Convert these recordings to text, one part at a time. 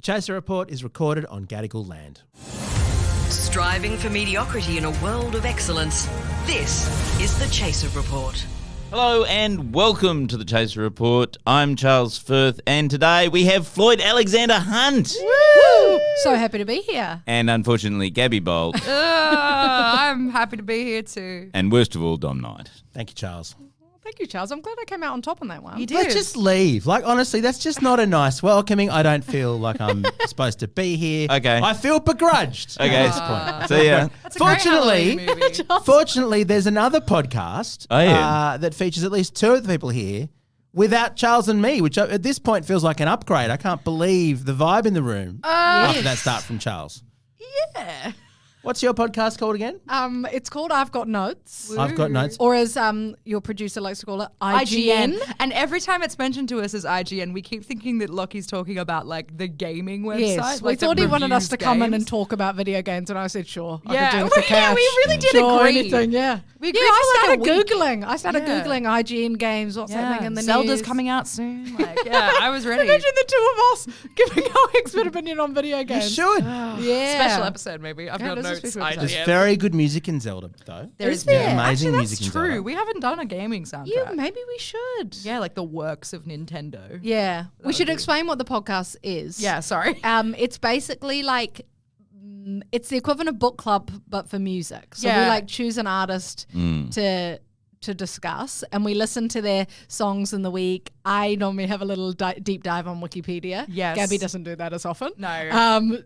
The Chaser Report is recorded on Gadigal land. Striving for mediocrity in a world of excellence. This is the Chaser Report. Hello and welcome to the Chaser Report. I'm Charles Firth and today we have Floyd Alexander Hunt. Woo! So happy to be here. And unfortunately Gabbi Bolt. I'm happy to be here too. And worst of all, Dom Knight. Thank you, Charles. Thank you, Charles. I'm glad I came out on top on that one. You did. Let's just leave. Like, honestly, that's just not a nice welcoming. I don't feel like I'm supposed to be here. Okay. I feel begrudged Okay. at this point. See ya. That's a great Halloween movie. Fortunately, there's another podcast yeah. that features at least two of the people here without Charles and me, which at this point feels like an upgrade. I can't believe the vibe in the room after that start from Charles. Yeah. What's your podcast called again? It's called I've Got Notes. I've Got Notes. Or as your producer likes to call it, IGN. And every time it's mentioned to us as IGN, we keep thinking that Lockie's talking about like the gaming website. Yes, like we thought he wanted us reviews to come in games. and talk about video games, and I said, sure. I Yeah. could do it for cash. We really did Sure, agree. anything, yeah. We agreed I for like started a week. Googling. I started Googling IGN games, what's happening in the Zelda's news. coming out soon. Like, yeah, I was ready. Imagine the two of us giving our expert opinion on video You games. should. Yeah. Special episode, maybe. I've got this is notes. special episode. There's very good music in Zelda, though. There Is is there? Amazing Actually, music that's in true. Zelda. We haven't done a gaming soundtrack. Yeah, maybe we should. Yeah, like the works of Nintendo. Yeah. We should explain what the podcast is. Yeah, sorry. It's basically like it's the equivalent of book club but for music. So we Yeah. like choose an artist to discuss, and we listen to their songs in the week. I normally have a little deep dive on Wikipedia. Yes. Gabbi doesn't do that as often. No.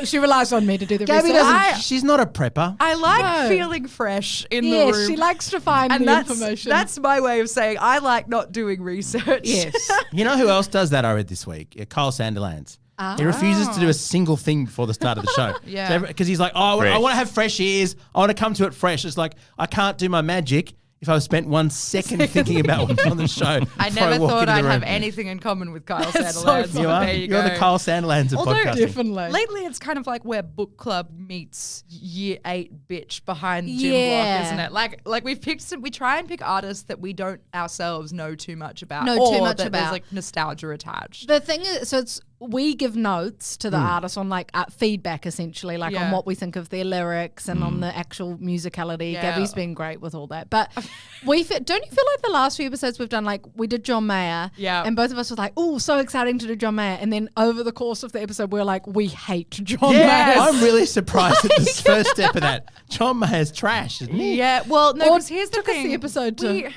She relies on me to do the Gabby research. doesn't. She's not a prepper. I like No. feeling fresh in the Yes, room. she likes to find and the information. that's my way of saying I like not doing research. yes. You know who else does that? I read this week. Kyle Sandilands. He refuses to do a single thing before the start of the show. Yeah. Because he's like, I want to have fresh ears. I want to come to it fresh. It's like, I can't do my magic if I've spent 1 second thinking about what's on the show. I before never walk thought into the I'd have room. anything in common with Kyle That's so Sandilands. funny. You are. There you You're go. the Kyle Sandilands of Although podcasting. Definitely. Lately, it's kind of like where book club meets year 8 bitch behind gym Yeah. block, isn't it? Like we try and pick artists that we don't ourselves know too much about. Know or too much that about. There's like nostalgia attached. The thing is, so we give notes to the artist on like feedback essentially, like on Yeah. what we think of their lyrics and on the actual musicality. Yeah. Gabby's been great with all that. But don't you feel like the last few episodes we've done, like we did John Mayer, Yeah. and both of us were like, oh, so exciting to do John Mayer. And then over the course of the episode, we were like, we hate John Yeah, Mayer. I'm really surprised at this first step of that. John Mayer's trash, isn't he? Yeah, well, no, Well, because here's the took us thing. the episode to-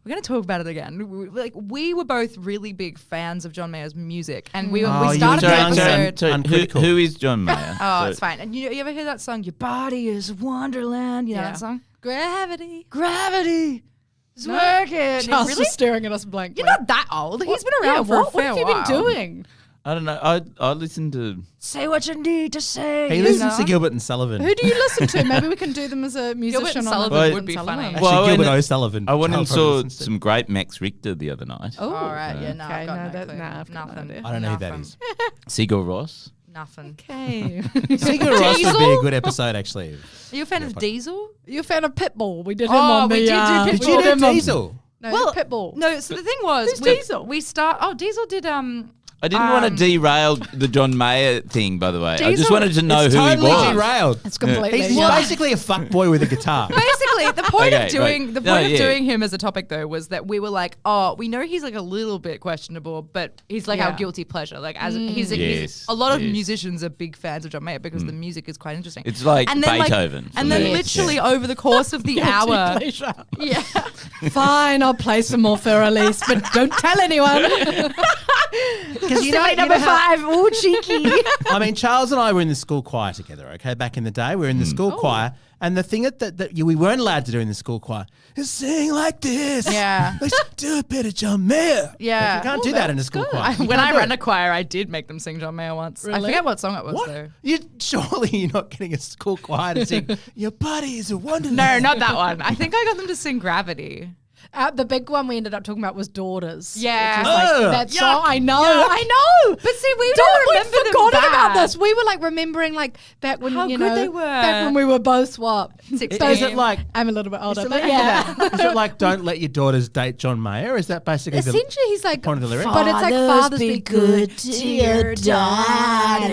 We're going to talk about it again. We were both really big fans of John Mayer's music, and we Oh, you started were the young and episode. uncritical. Who is John Mayer? Oh, So- it's fine. And you ever hear that song? Your body is Wonderland. You know Yeah. that song? Gravity. Gravity is working. Charles Really? was staring at us blankly. You're not that old. He's been around for what a fair have you been while. doing? I don't know. I listened to... Say what you need to say. He you listens to know? Gilbert and Sullivan. Who do you listen to? Maybe we can do them as a musician. Sullivan on would be funny. Actually, Well, Gilbert and- O'Sullivan. I went and Charles probably saw listens to. some great Max Richter the other night. Oh, All right, yeah, no, Okay, I've got no, no that- clue. nah, I've got no Nothing. idea. I don't know who that Nothing. is. Sigur Ross. Nothing. Okay. Sigur Ross would be a good episode, actually. Are you a fan of Diesel? You're a fan of Pitbull? We did him Oh, on the. we did do Pitbull. Did you do him on- Diesel? No, Well, Pitbull. No, so the thing was, Who's Diesel? Diesel did I didn't want to derail the John Mayer thing, by the way. I just Diesel- wanted to know It's who totally he was. derailed. It's completely. He's basically a fuckboy with a guitar. Basically, the point Okay, of doing right. the No, point of yeah. doing him as a topic though was that we were like, oh, we know he's like a little bit questionable, but he's like our Yeah. guilty pleasure. Like as he's Yes, a lot of yes. musicians are big fans of John Mayer because the music is quite interesting. It's like And then, Beethoven. for and then me. literally Yeah. over the course of the hour, Pleasure. yeah, Fine, I'll play some more for Elise, but don't tell anyone. Because number 5, all cheeky. I mean, Charles and I were in the school choir together, okay, back in the day. We were in the school choir, and the thing that we weren't allowed to do in the school choir is sing like this. Yeah. Let's do a bit of John Mayer. Yeah. Like, you can't do that in a school choir. You When can't I do ran it. a choir, I did make them sing John Mayer once. I Really? forget what song it was What? though. Surely you're not getting a school choir to sing Your Body is a Wonderland. No, not that one. I think I got them to sing Gravity. The big one we ended up talking about was Daughters. Yeah. Which is like Ugh. that Yuck. song. I know. Yuck. I know. But see, we We don't remember them forgot about bad. this. We were like remembering like back when How you good know they were. back when we were both what 16. Is it like, I'm a little bit older, is it but like yeah. is it like don't let your daughters date John Mayer? Is that basically Essentially, he's like, point of the lyric? but it's like fathers be good to your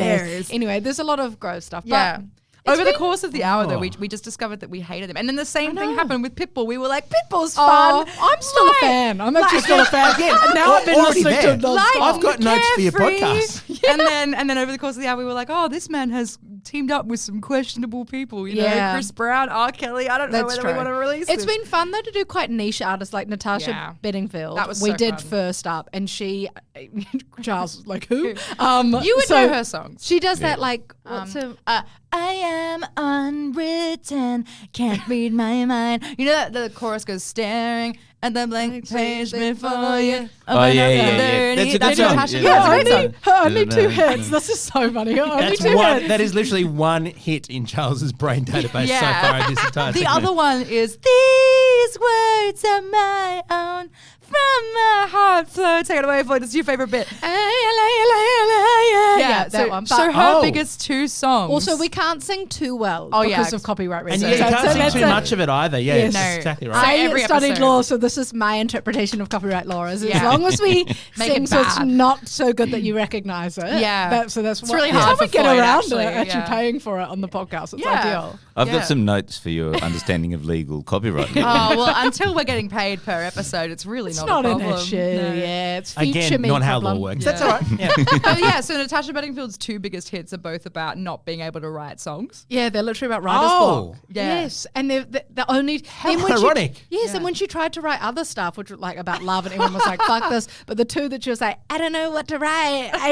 Alice. Anyway, there's a lot of gross stuff. Yeah. But Over the course of the hour, though, Oh. we just discovered that we hated him. And then the same thing happened with Pitbull. We were like, Pitbull's Oh, fun. I'm still a fan. I'm actually still a fan. Again, And now I've been already listening there. to it nonstop. I've got notes for your Carefree. podcast. And then over the course of the hour, we were like, oh, this man has teamed up with some questionable people. You know, Yeah. Chris Brown, R. Kelly. I don't know That's whether true. we want to release It's this. been fun though to do quite niche artists like Natasha Yeah. Bedingfield. That was we so did fun. first up, and she, Charles was like, who? You would know her songs. She does that like what's her? I am unwritten, can't read my mind. You know that the chorus goes staring at the blank page before you. Oh, yeah. That's a good song. Natasha. Yeah, Yeah, that's a it's good great song. Her only two hits. This is so funny. Her only That's two one. hits. That is literally one hit in Charles's brain database so far in this entire The segment. other one is these words are my own from my heart flow. Take it away, Floyd. It's your favorite bit. Yeah, that one. So But her biggest two songs. also, we can't sing too well Oh, yeah, because of copyright And reasons. you can't So sing that's too a- much of it either. Yeah, Yes. that's No. exactly So right. every I studied episode. law, so this is my interpretation of copyright law. Is as Yeah. long as we Make sing it so it's bad. not so good that you recognize it. Yeah. that's It's really that's hard how we for get Floyd, around actually, it. Actually yeah. paying for it on the podcast. It's Yeah. ideal. I've Yeah. got some notes for your understanding of legal copyright. Oh, well, until we're getting paid per episode, it's really It's not not a an problem. issue. No. Yeah, it's feature Again, me not how problem. law works. Yeah. That's all right. Yeah. But yeah, so Natasha Bedingfield's two biggest hits are both about not being able to write songs. Yeah, they're literally about writer's Oh. block. Yeah. Yes, and they're the only. How then when ironic. Yes, and when she tried to write other stuff, which was like about love, and everyone was like, "Fuck this," but the two that she was like, "I don't know what to write. I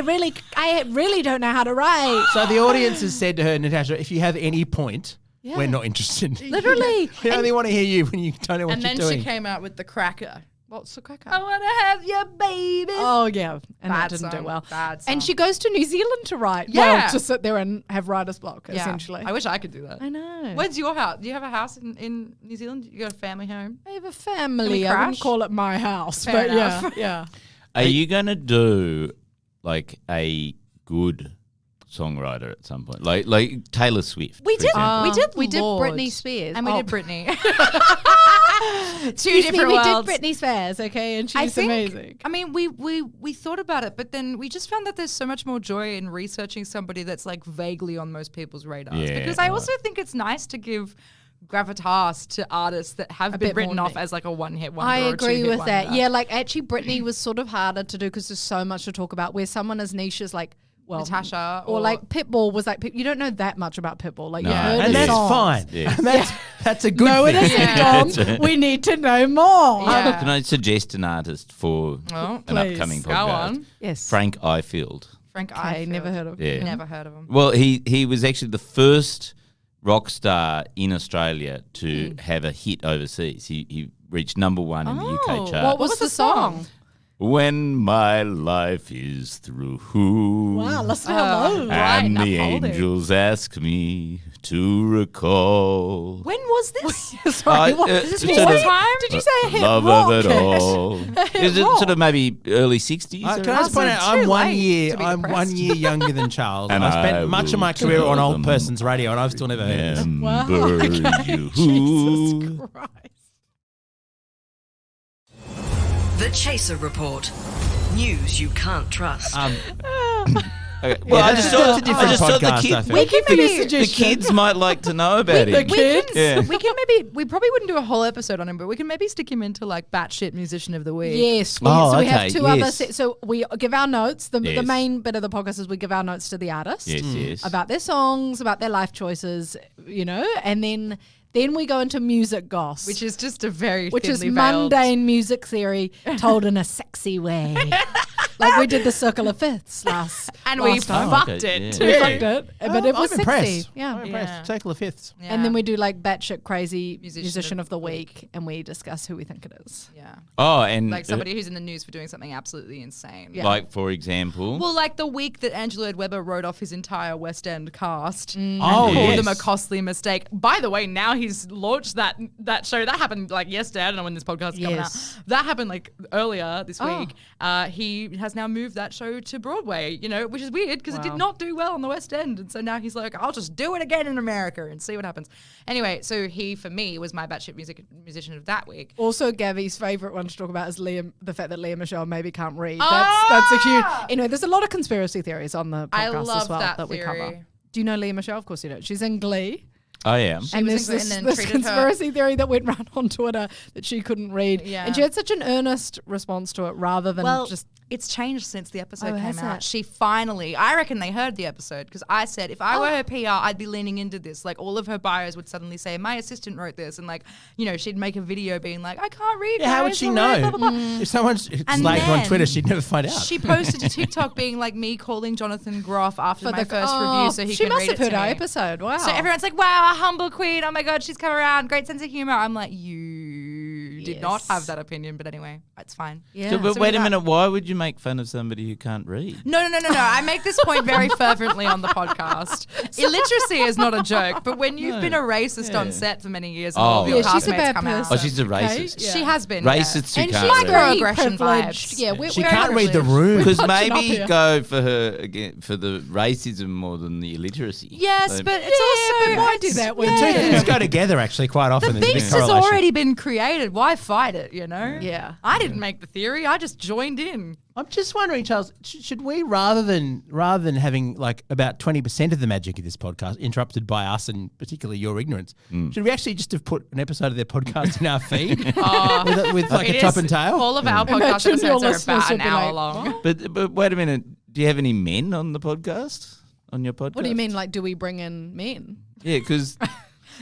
really don't know how to write." So the audience has said to her, Natasha, if you have any point, Yeah. we're not interested. Literally. We only want to hear you when you don't know what And you're then doing. she came out with the cracker. What's the cracker? I want to have your baby. Oh yeah, and Bad that didn't song, do well. bad And song. she goes to New Zealand to write. Yeah. Well, to sit there and have writer's block, Yeah. essentially. I wish I could do that. I know. Where's your house? Do you have a house in New Zealand? You got a family home? I have a Can we family. I wouldn't crash? call it my house, Fair but enough. yeah. Are you going to do like a good songwriter at some point? Like Taylor Swift. We for did. example. We did Lord. Britney Spears. and we Oh. did Britney. Two Excuse me, different we worlds. did Britney Spears, okay, and I she's think, amazing. I mean, we thought about it, but then we just found that there's so much more joy in researching somebody that's like vaguely on most people's radars. Yeah, because I right. also think it's nice to give gravitas to artists that have been bit written more off niche. as like a one-hit wonder. I or a agree two-hit with that. wonder. Yeah, like actually Britney was sort of harder to do because there's so much to talk about. Where someone as niche as like Natasha or or- like Pitbull was like you don't know that much about Pitbull. Like No. you've heard and his that's songs. fine. Yeah. And that's a good No, it thing. isn't, Yeah. Dom. We need to know more. Yeah. Can I suggest an artist for Oh, an please. upcoming Go podcast? on. Yes. Frank Ifield. Frank Okay, Ifield. never heard of. Yeah. Never heard of him. Well, he was actually the first rock star in Australia to have a hit overseas. He reached number one in the UK Oh, chart. What was the song? When my life is through, Wow, listen hello. Right, and the upholding. angels ask me to recall. When was this? Sorry, what? Is this sort what of- time? Did you say a hit love rock? of it all. Is it rock. sort of maybe early 60s? Can I just That's point out, too I'm 1 late year. to be I'm depressed. 1 year younger than Charles. And I've I spent much of my will career on tell old them person's radio, and I've still never heard of it. Remember you. Jesus Christ. The Chaser Report. News you can't trust. Okay. Well, I just thought, It's a different I just thought the, podcast, I kid, think. We can maybe the suggestion. kids might like to know about The it. kids? Yeah. We can maybe, we probably wouldn't do a whole episode on him, but we can maybe stick him into like batshit musician of the week. Yes. Oh, So we have okay, two other. yes. So we give our notes. The Yes. main bit of the podcast is we give our notes to the artist Yes, yes. about their songs, about their life choices, and then we go into music goss, Which is just a very which is thinly veiled- mundane music theory told in a sexy way. Like we did the Circle of Fifths last And we last time. fucked okay, it yeah. too. We fucked it, but it was I'm sexy. impressed. Yeah. I'm impressed. Yeah. Circle of Fifths. And then we do like batshit crazy Musician musician of of the week, and we discuss who we think it is. Yeah. Oh, and Like somebody who's in the news for doing something absolutely insane. Yeah. like for example, Well, like the week that Angelo Ed Webber wrote off his entire West End cast and Oh, called yes. them a costly mistake. By the way, now he's launched that show. That happened like yesterday. I don't know when this podcast is coming out. Yes. That happened like earlier this Oh. week. He has now moved that show to Broadway, which is weird because it did not do well on the West End. And so now he's like, I'll just do it again in America and see what happens. Anyway, so he, for me, was my batshit musician of that week. Also, Gabby's favourite one to talk about is the fact that Leah Michelle maybe can't read. That's a huge... Anyway, there's a lot of conspiracy theories on the podcast as well that we cover. Do you know Leah Michelle? Of course you do. She's in Glee. Oh, yeah. And there's this conspiracy theory that went round on Twitter that she couldn't read. Yeah. And she had such an earnest response to it rather than just... It's changed since the episode came out. She finally, I reckon they heard the episode because I said if I were her PR, I'd be leaning into this. Like all of her bios would suddenly say, my assistant wrote this. And she'd make a video being like, I can't read. Yeah, how would she know? Blah, blah, blah. If someone's slagged on Twitter, she'd never find out. She posted a TikTok being like me calling Jonathan Groff after my first review so he can read it to me. She must have heard our episode. Wow. So everyone's like, wow, a humble queen. Oh my God, she's come around. Great sense of humor. I'm like, you did not have that opinion. But anyway, it's fine. Yeah. So, but wait a minute. Why would you make fun of somebody who can't read? No. I make this point very fervently on the podcast. Illiteracy is not a joke, but when you've been a racist on set for many years, and all of your castmates come out. Oh, she's a racist. Okay? Yeah. She has been. Racists who can't read. Microaggression vibes. Yeah, she can't read the room. Because maybe go for her again for the racism more than the illiteracy. Yes, but it's also why do that? The two things go together actually quite often. The beast has already been created. Why fight it? Yeah. I didn't make the theory. I just joined in. I'm just wondering, Charles, should we rather than having like about 20% of the magic of this podcast interrupted by us and particularly your ignorance, should we actually just have put an episode of their podcast in our feed with like a top and tail? All of our podcast episodes are about an hour long. But wait a minute, do you have any men on the podcast? On your podcast? What do you mean? Like, do we bring in men? Yeah, because.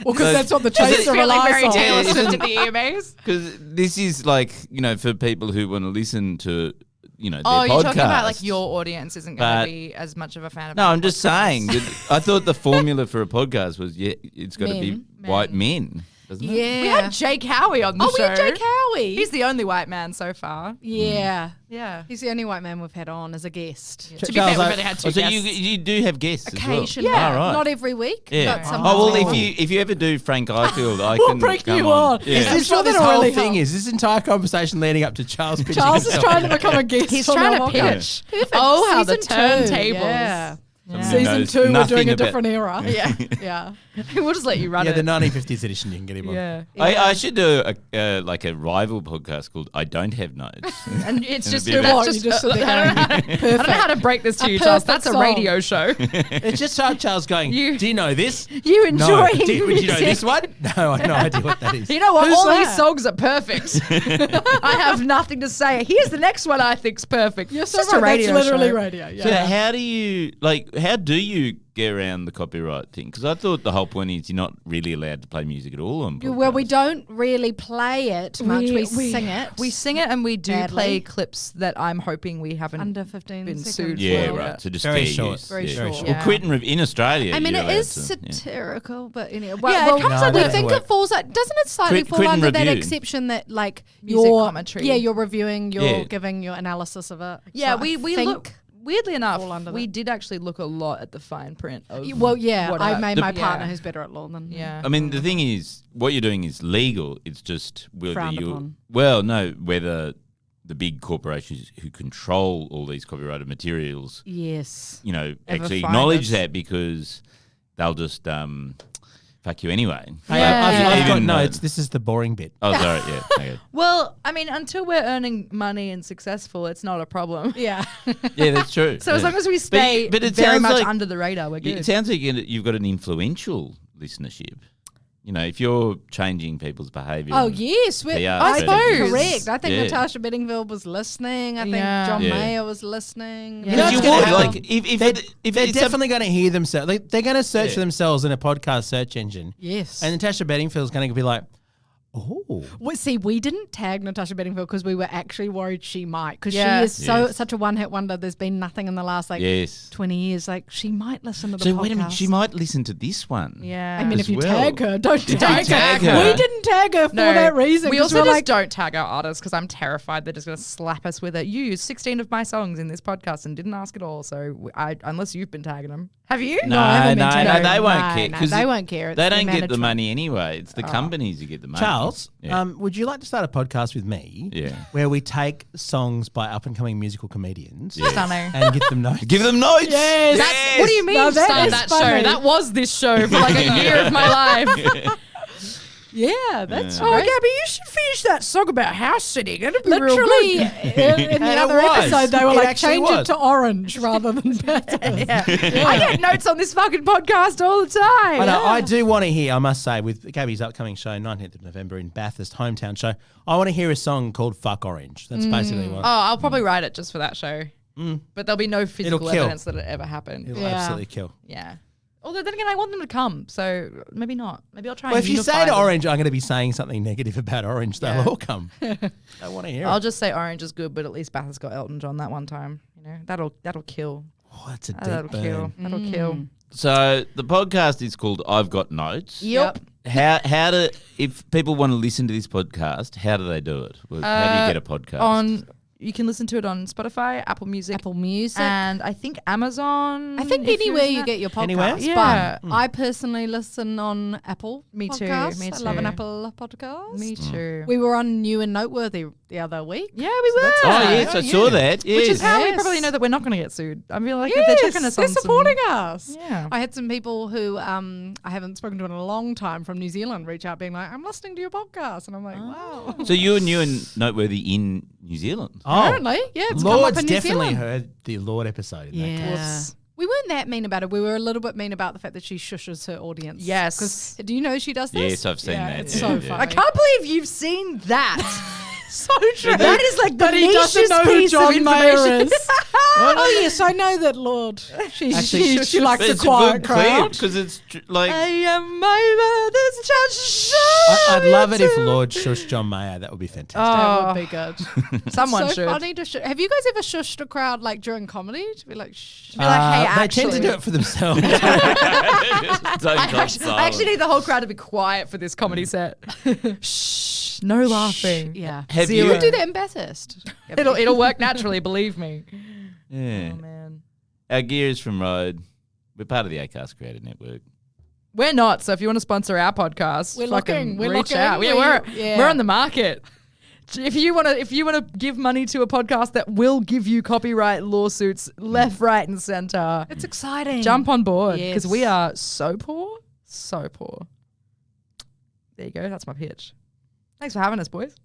Well, because that's what the Chaser relies on. Taylor Swift at the EMAs. Because this is like, for people who want to listen to, their podcast. Oh, you're talking about like your audience isn't going to be as much of a fan of No, I'm just saying. I thought the formula for a podcast was, it's got to be white men. Doesn't it? Yeah. We had Jake Howie on the show. We had Jake Howie. He's the only white man so far. Yeah. Yeah. He's the only white man we've had on as a guest. Yeah. To be fair, we've only had two guests. So you do have guests occasionally. As well? Yeah. Not every week. Yeah. But sometimes. Oh, well, if you ever do Frank Ifield, I we'll can bring come you on. Yeah. Is this what this whole thing is? This entire conversation leading up to Charles pitching Charles is trying to become a guest. He's trying to pitch. Yeah. Oh, how the turntables. turntables. Yeah. Yeah. Season 2, we're doing a different era. Yeah. We'll just let you run it. Yeah, the 1950s edition, you can get him on. Yeah. I should do a rival podcast called I Don't Have Notes. And it's just I don't know how to break this to you, Charles. That's a radio show. It's just Charles going, do you know this? You enjoy No. Do you know this one? No, I have no idea what that is. You know what? All these songs are perfect. I have nothing to say. Here's the next one I think's perfect. You're so just a radio That's literally show. radio. Yeah. So how do you get around the copyright thing? Because I thought the whole point is you're not really allowed to play music at all on podcasts. Well, we don't really play it much. We sing it. We sing it and we do badly. play clips that I'm hoping we haven't under 15 been seconds. sued Yeah, for. right. So just Very fair short. use. Very short. Well, Quentin in Australia. I mean, you're it is allowed to, satirical, but anyway. Yeah, it comes under- we think it falls. Doesn't it slightly fall Quentin under that review. exception that like Music you're commentary. Yeah, you're reviewing. You're Yeah. giving your analysis of it. Yeah, So we think- look. Weirdly enough, fall under we that. did actually look a lot at the fine print of. Well, yeah, what I our- made the- my partner yeah. who's better at law than Yeah. I mean, the thing is, what you're doing is legal. It's just whether Frowned upon. whether the big corporations who control all these copyrighted materials, Yes. Ever actually find acknowledge it. that because they'll just fuck you anyway. Hey, Yeah. I've got Even, notes. This is the boring bit. Oh, sorry. Yeah. Okay. Well, I mean, until we're earning money and successful, it's not a problem. Yeah. Yeah, that's true. So as yeah. long as we stay But it very sounds much like- under the radar, we're good. It sounds like you've got an influential listenership. If you're changing people's behaviour. Oh yes, Yeah, I strategies. suppose correct. I think Yeah. Natasha Bedingfield was listening. I think Yeah. John Yeah. Mayer was listening. Yeah. You know You what's gonna would, happen? like, if They're it's definitely going to hear themselves. They're going to search Yeah. for themselves in a podcast search engine. Yes. And Natasha Bedingfield's going to be like, oh. Well, see, we didn't tag Natasha Bedingfield because we were actually worried she might. Because Yeah. she is Yes. such a one-hit wonder. There's been nothing in the last yes. 20 years. Like she might listen to the So podcast. wait a minute, she might listen to this one. Yeah. I mean, as if you well. tag her, don't tag, tag her. her. We didn't tag her for that reason. We 'cause also we're just like, don't tag our artists because I'm terrified they're just going to slap us with it. You used 16 of my songs in this podcast and didn't ask at all. So unless you've been tagging them. Have you? No, I haven't no, been no, to- they won't no, care. no, 'cause they won't care. It's They the don't get the management. money anyway. It's the companies who get the money. Charles, Yeah. would you like to start a podcast with me? Yeah. Where we take songs by up and coming musical comedians Stunning. and get them notes. Give them notes. Yes. That's, what do you mean Now that start is that funny. show? That was this show for like a year of my life. Yeah, that's Oh, great. Gabby, you should finish that song about house sitting. That'd be real Literally, good. in the And other it was. episode, they were It like, actually change was. it to orange rather than better. I get notes on this fucking podcast all the time. I know, I do want to hear, I must say, with Gabby's upcoming show, 19th of November in Bathurst, hometown show, I want to hear a song called Fuck Orange. That's basically what. Oh, I'll probably write it just for that show. But there'll be no physical kill. evidence that it ever happened. It'll Yeah. absolutely kill. Yeah. Although then again, I want them to come, so maybe not. Maybe I'll try. Well, and if you unify say to them. Orange, I'm going to be saying something negative about Orange, they'll Yeah. all come. I want to hear I'll it. just say Orange is good, but at least Bathurst got Elton John that one time. You know, that'll kill. Oh, that's a deep That'll burn. kill. That'll kill. So the podcast is called I've Got Notes. Yep. How do, if people want to listen to this podcast, how do they do it? How do you get a podcast? You can listen to it on Spotify, Apple Music, Apple Music. and I think Amazon. I think if you're anywhere using you that. get your podcast. Anywhere? Yeah. But I personally listen on Apple. Me too, podcasts. me I love an too. Apple podcast. Me too. We were on New and Noteworthy the other week. Yeah, we were. Oh, yes, I saw that. Yes. Which is how we Yes. probably know that we're not going to get sued. I feel like Yes, they're checking us they're on some- supporting us. Yeah. I had some people who I haven't spoken to in a long time from New Zealand reach out being like, I'm listening to your podcast. And I'm like, wow. So you and Noteworthy in New Zealand. Apparently, yeah, it's come up Lord's in New definitely Zealand. heard the Lord episode in that case. Yeah. We weren't that mean about it. We were a little bit mean about the fact that she shushes her audience. Yes. Because do you know she does this? Yes, I've seen that. It's Yeah, so yeah. funny. I can't believe you've seen that. so true. That is like the But he doesn't nichest know who piece of John Mayer information. is. Oh yes, I know that Lord. She likes But the it's quiet a good crowd. because it's like I am my mother's child. I'd love it if Lord shushed John Mayer. That would be fantastic. That would be good. Someone so should. funny to have you guys ever shushed a crowd like during comedy to be like shh? Be like, hey, they tend to actually- do it for themselves. don't I go actually silent. need the whole crowd to be quiet for this comedy set. Shh, no laughing. Yeah. Have Zero. you? You do that in Bathurst. It'll work naturally, believe me. Yeah. Oh man. Our gear is from Road. We're part of the Acast Creator Network. We're not, so if you want to sponsor our podcast, We're fucking looking, we're reach looking, out. Yeah, yeah. we're on the market. If you want to give money to a podcast that will give you copyright lawsuits left, right, and center, It's exciting. jump on board because Yes. we are so poor, so poor. There you go. That's my pitch. Thanks for having us, boys.